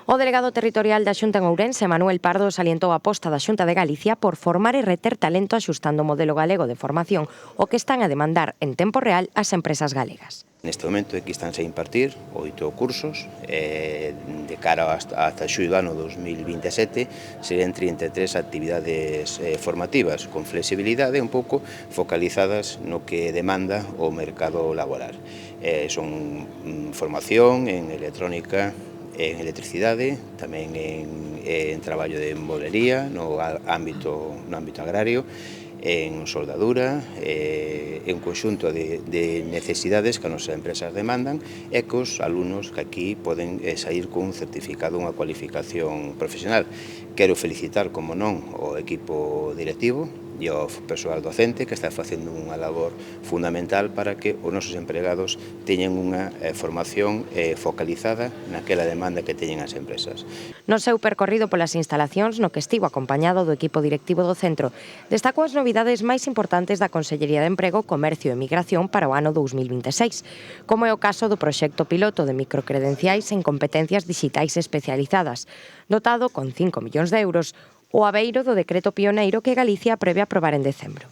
O delegado territorial da Xunta en Ourense, Manuel Pardo, salientou a aposta da Xunta de Galicia por formar e reter talento axustando o modelo galego de formación, o que están a demandar en tempo real as empresas galegas. Neste momento aquí estánse a impartir 8 cursos, de cara hasta xullo do ano 2027 serían 33 actividades formativas con flexibilidade un pouco focalizadas no que demanda o mercado laboral. Son formación en electrónica, en electricidade, tamén en traballo de molería no ámbito agrario, en soldadura, en un conxunto de necesidades que as nosas empresas demandan e cos alumnos que aquí poden sair cun certificado, unha cualificación profesional. Quero felicitar, como non, o equipo directivo e ao persoal docente que está facendo unha labor fundamental para que os nosos empregados teñan unha formación focalizada naquela demanda que teñen as empresas. No seu percorrido polas instalacións, no que estivo acompañado do equipo directivo do centro, destacou as novidades máis importantes da Consellería de Emprego, Comercio e Migración para o ano 2026, como é o caso do proxecto piloto de microcredenciais en competencias dixitais especializadas, dotado con 5 millóns de euros, o aveiro do decreto pioneiro que Galicia prevé aprobar en decembro.